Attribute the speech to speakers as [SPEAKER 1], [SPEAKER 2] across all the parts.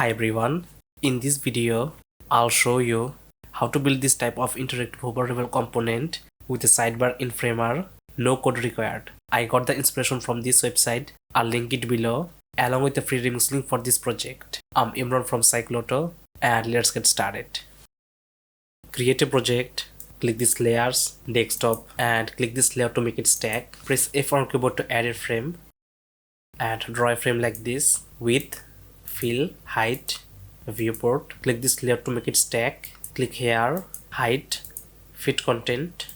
[SPEAKER 1] Hi everyone, in this video I'll show you how to build this type of interactive hoverable component with a sidebar in Framer, no code required. I got the inspiration from this website, I'll link it below along with the free remix link for this project. I'm Imran from Cycloto and let's get started. Create a project, click this layers, desktop and click this layer to make it stack. Press F on keyboard to add a frame and draw a frame like this with fill, height, viewport. Click this layer to make it stack. Click here, height, fit content.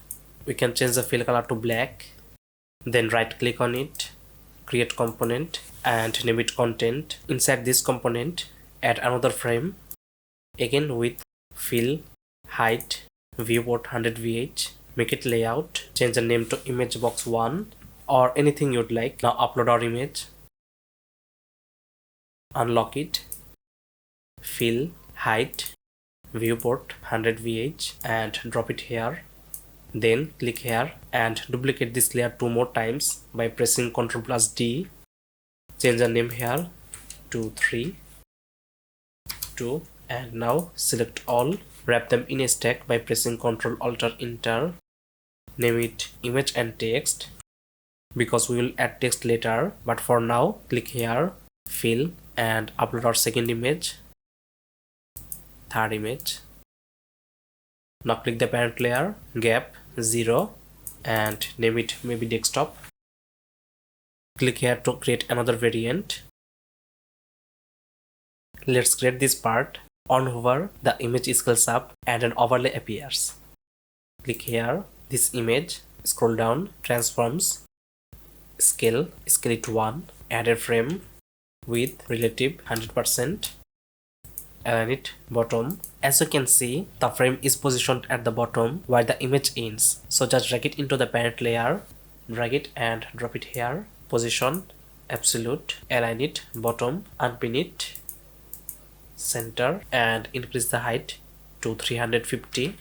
[SPEAKER 1] We can change the fill color to black. Then right click on it, create component and name it content. Inside this component, add another frame. Again with fill, height, viewport 100 VH. Make it layout. Change the name to image box 1 or anything you'd like. Now upload our image. Unlock it, fill, height, viewport 100 VH and drop it here. Then click here and duplicate this layer 2 more times by pressing Ctrl+D. Change the name here to 3, 2 and now select all. Wrap them in a stack by pressing Ctrl+Alt+Enter. Name it image and text because we will add text later, but for now click here, fill and upload our second image, third image. Now click the parent layer, gap 0 and name it maybe desktop. Click here to create another variant. Let's create this part. On hover, the image scales up and an overlay appears. Click here, this image, scroll down, transforms, scale it to 1, add a frame with relative 100%, align it bottom. As you can see, the frame is positioned at the bottom where the image ends. So just drag it into the parent layer, drag it and drop it here, position, absolute, align it bottom, unpin it, center and increase the height to 350.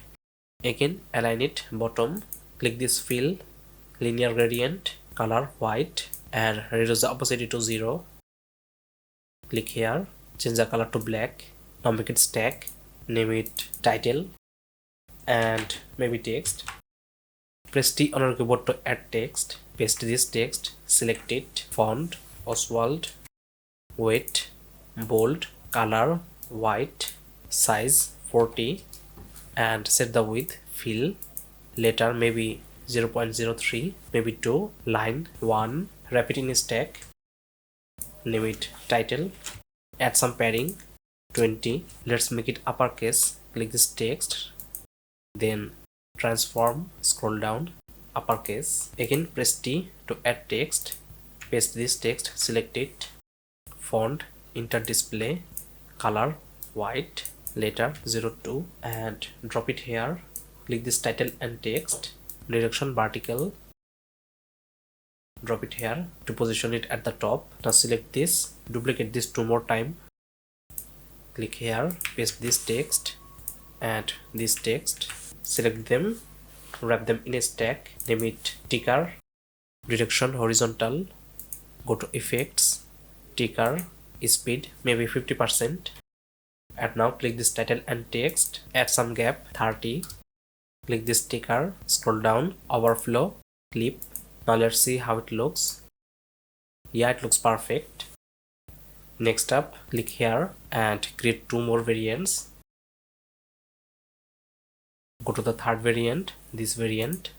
[SPEAKER 1] Again align it bottom, click this fill, linear gradient, color white and reduce the opacity to 0. Click here, change the color to black. Now make it stack, name it title and maybe text. Press T on your keyboard to add text. Paste this text, select it, font, Oswald, weight, bold, color, white, size 40 and set the width, fill, letter maybe 0.03, maybe 2, line 1, wrap it in a stack. Name it title, add some padding 20. Let's make it uppercase. Click this text, then transform, scroll down, uppercase. Again press T to add text, paste this text, select it, font, enter display, color white, letter 02 and drop it here. Click this title and text, direction vertical, drop it here to position it at the top. Now select this, duplicate this 2 more times. Click here, paste this text and this text, select them, wrap them in a stack, name it ticker, direction horizontal, go to effects, ticker, speed maybe 50% and now click this title and text, add some gap 30. Click this ticker, scroll down, overflow, clip. Now let's see how it looks. Yeah, it looks perfect. Next up, click here and create 2 more variants. Go to the third variant, this variant.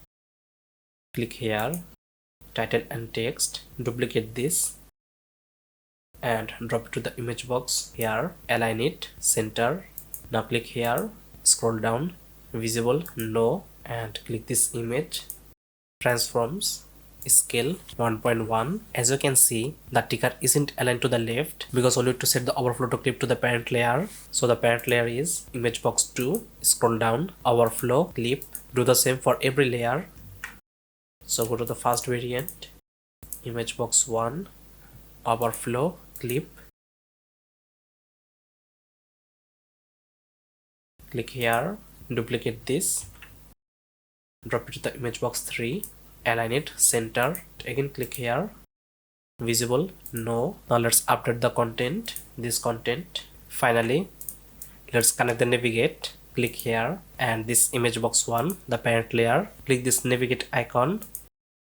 [SPEAKER 1] Click here, title and text, duplicate this and drop it to the image box here, align it, center. Now click here, scroll down, visible, no and click this image, transforms, scale 1.1. As you can see, the ticker isn't aligned to the left because we need to set the overflow to clip to the parent layer. So the parent layer is image box 2, scroll down, overflow, clip. Do the same for every layer. So go to the first variant, image box 1, overflow, clip. Click here, duplicate this, drop it to the image box 3, align it, center. Again click here, visible, no. Now let's update the content, this content, Finally, let's connect the navigate. Click here and this image box 1, the parent layer. Click this navigate icon,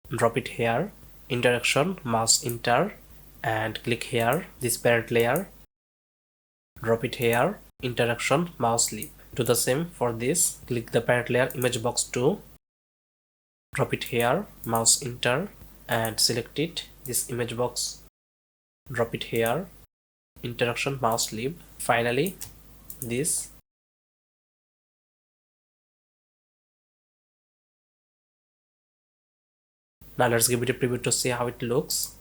[SPEAKER 1] drop it here, interaction, mouse enter, and click here, this parent layer, drop it here, interaction, mouse leave. Do the same for this. Click the parent layer, image box 2, drop it here, mouse enter, and select it, this image box, drop it here, interaction, mouse leave. Finally, this. Now let's give it a preview to see how it looks.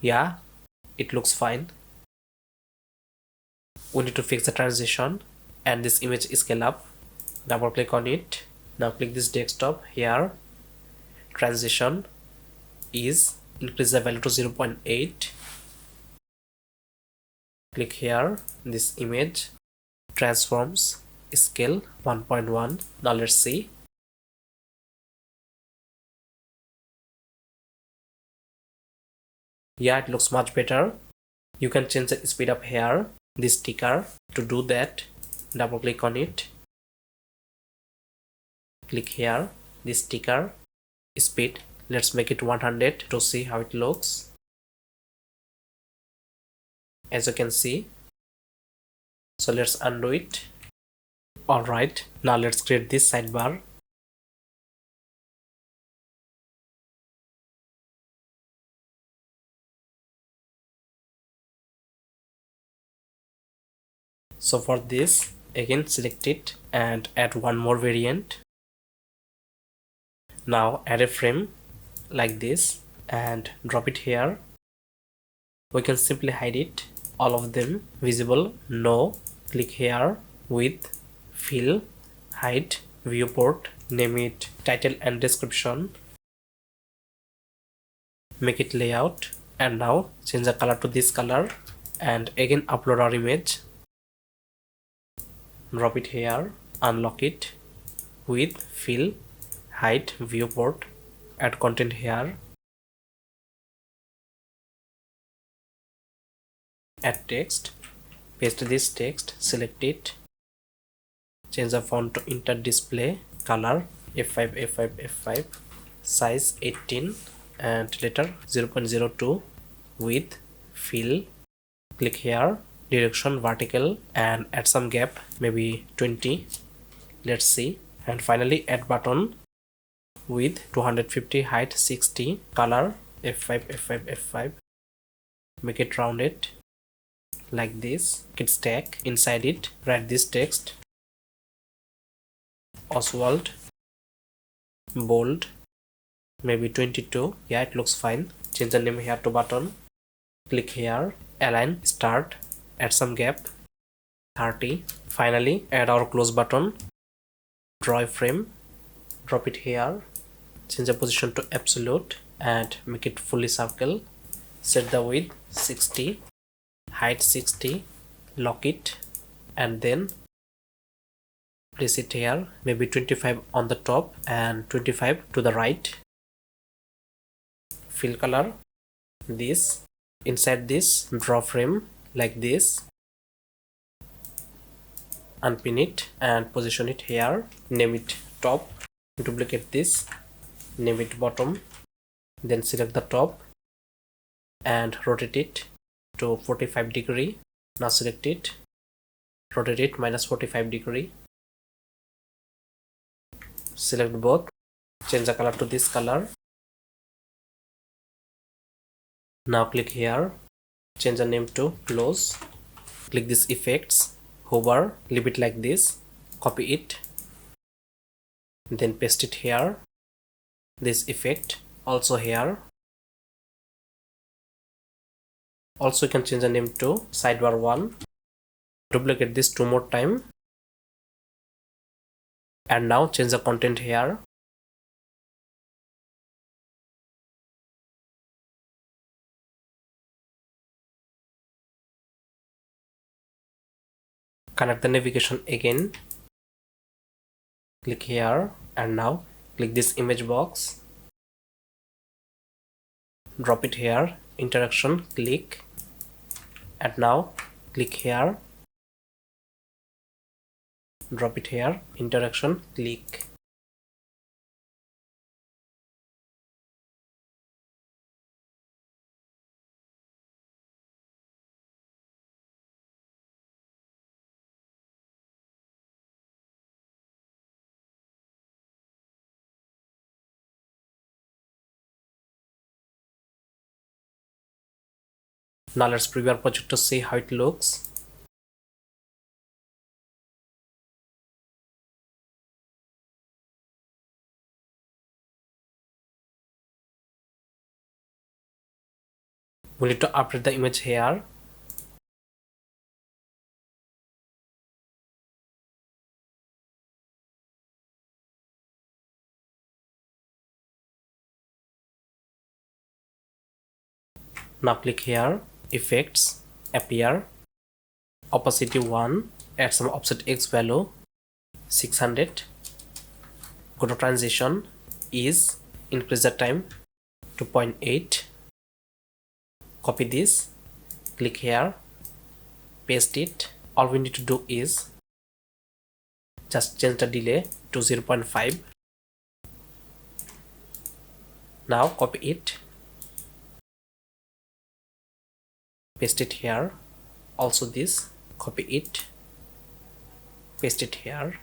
[SPEAKER 1] Yeah, it looks fine. We need to fix the transition and this image scale up. Double click on it. Now click this desktop here. Transition is increase the value to 0.8. Click here, this image, transforms, scale 1.1. Now let's see. Yeah, it looks much better. You can change the speed up here, this ticker. To do that, double click on it. Click here, this ticker, speed. Let's make it 100 to see how it looks. As you can see. So let's undo it. Alright, now let's create this sidebar. So for this, again select it and add one more variant. Now add a frame like this and drop it here. We can simply hide it, all of them visible, no. Click here, width, fill, hide, viewport, name it title and description, make it layout, and now change the color to this color and again upload our image. Drop it here, unlock it, width, fill, hide, viewport, add content here, add text, paste this text, select it, change the font to inter display, color F5, F5, F5, size 18 and letter 0.02, width, fill, click here, direction vertical and add some gap, maybe 20. Let's see. And finally add button, width 250, height 60, color F5, F5, F5, make it rounded like this. Make it stack. Inside it write this text, Oswald, bold, maybe 22. Yeah, it looks fine. Change the name here to button, click here, align, start, add some gap 30. Finally add our close button, draw a frame, drop it here, change the position to absolute and make it fully circle, set the width 60, height 60, lock it and then place it here, maybe 25 on the top and 25 to the right. Fill color, this, inside this draw frame like this, unpin it and position it here, name it top, duplicate this, name it bottom, then select the top and rotate it to 45 degree. Now select it, rotate it minus 45 degree, select both, change the color to this color. Now click here, change the name to close, click this effects, hover, leave it like this, copy it, then paste it here, this effect also here. Also you can change the name to sidebar 1, duplicate this 2 more time and now change the content here. Connect the navigation again, click here and now click this image box, drop it here, interaction, click, And now click here, drop it here, interaction, click. Now let's preview our project to see how it looks. We need to update the image here. Now click here, effects, appear, opacity 1, add some offset X value, 600, go to transition, ease, increase the time to 0.8, copy this, click here, paste it. All we need to do is just change the delay to 0.5. Now copy it, paste it here. Also this, copy it, paste it here.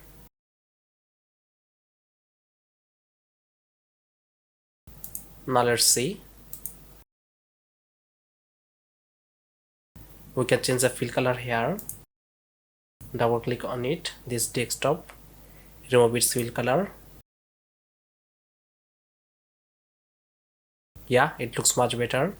[SPEAKER 1] Now let's see. We can change the fill color here. Double click on it, this desktop, remove its fill color. Yeah, it looks much better.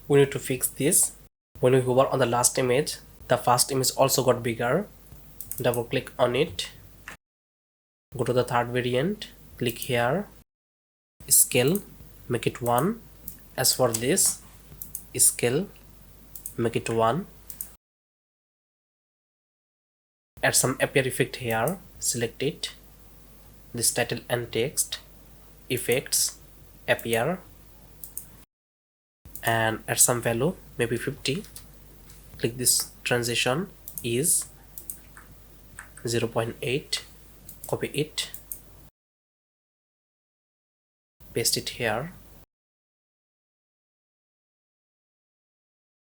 [SPEAKER 1] We need to fix this. When we hover on the last image, the first image also got bigger. Double click on it, go to the third variant, click here, scale, make it 1. As for this, scale, make it 1. Add some appear effect here, select it, this title and text, effects, appear, and add some value, maybe 50. Click this transition, ease, 0.8, copy it, paste it here,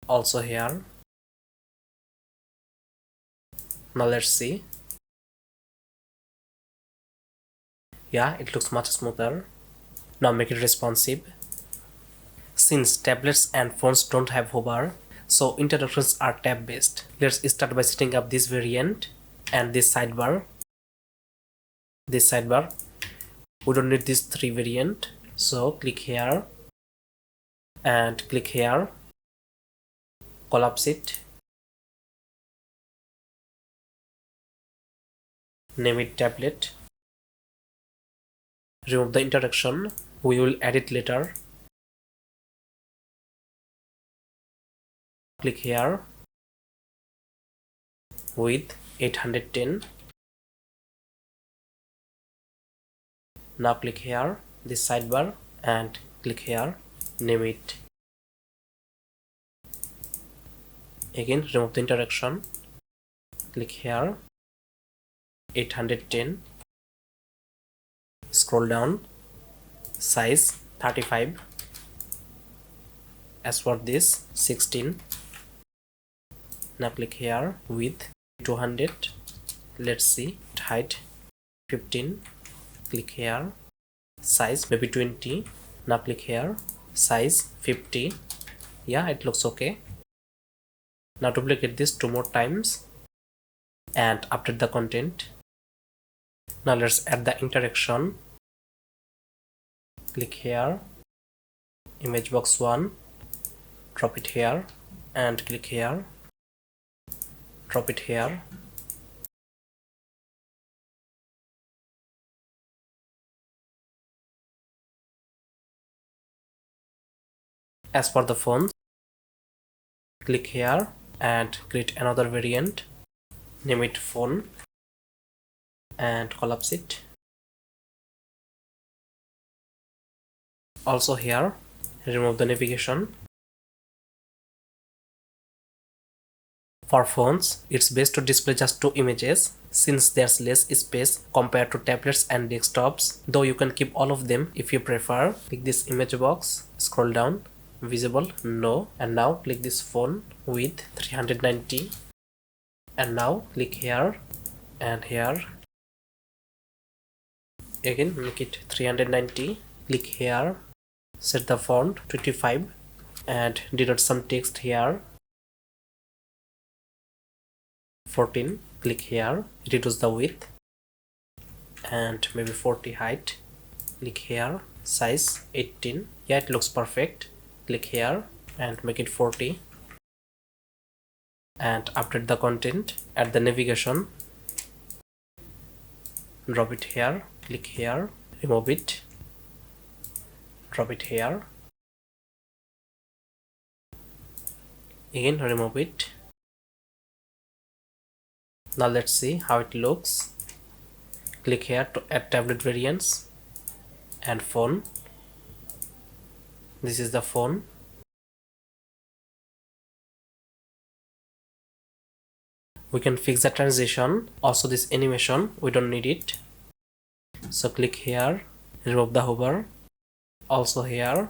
[SPEAKER 1] also here. Now let's see. Yeah, it looks much smoother. Now make it responsive. Since tablets and phones don't have hover, so interactions are tab based. Let's start by setting up this variant and this sidebar. We don't need this 3 variant, so click here and click here, collapse it, name it tablet, remove the interaction, we will add it later. Click here, width 810. Now click here, this sidebar, and click here, name it. Again, remove the interaction, click here, 810, scroll down, size 35. As for this, 16. Now click here, width 200. Let's see, height 15. Click here, size maybe 20. Now click here, size 50. Yeah, it looks okay. Now duplicate this 2 more times and update the content. Now let's add the interaction. Click here, image box 1, drop it here and click here, drop it here. As for the phone, click here and create another variant, name it phone and collapse it. Also here, remove the navigation. For phones, it's best to display just 2 images since there's less space compared to tablets and desktops, though you can keep all of them if you prefer. Click this image box, scroll down, visible, no, and now click this phone with 390, and now click here and here. Again make it 390, click here, set the font 25 and denote some text here. 14, click here, reduce the width and maybe 40 height. Click here, size 18. Yeah, it looks perfect. Click here and make it 40 and update the content. Add the navigation, drop it here, click here, remove it, drop it here, again remove it. Now let's see how it looks. Click here to add tablet variants and phone. This is the phone. We can fix the transition. Also this animation, we don't need it. So click here, remove the hover. Also here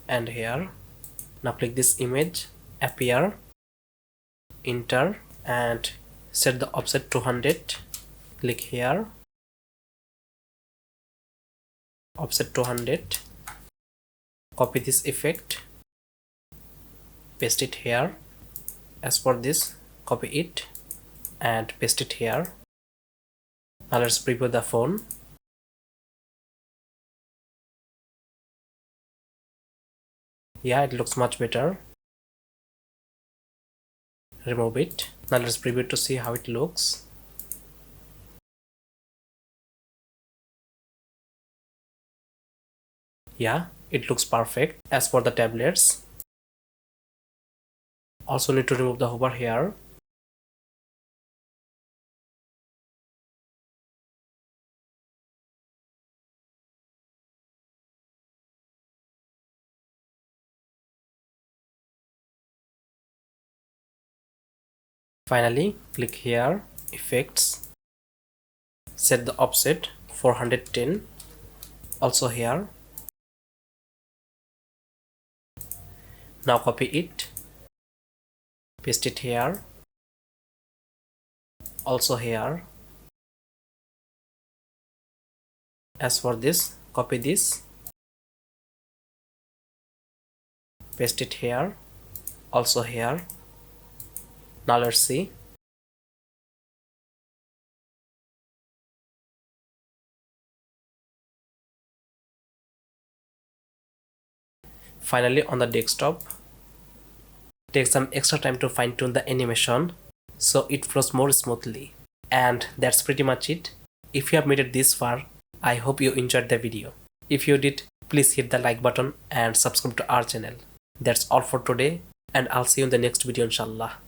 [SPEAKER 1] and here. Now click this image, appear, enter and set the offset 200. Click here, offset 200. Copy this effect, paste it here. As for this, copy it and paste it here. Now let's preview the phone. Yeah, it looks much better. Remove it. Now let's preview it to see how it looks. Yeah, it looks perfect as for the tablets. Also need to remove the hover here. Finally, click here, effects, set the offset 410. Also here. Now copy it, paste it here, also here. As for this, copy this, paste it here, also here. Now let's see. Finally, on the desktop, take some extra time to fine-tune the animation so it flows more smoothly. And that's pretty much it. If you have made it this far, I hope you enjoyed the video. If you did, please hit the like button and subscribe to our channel. That's all for today, and I'll see you in the next video inshallah.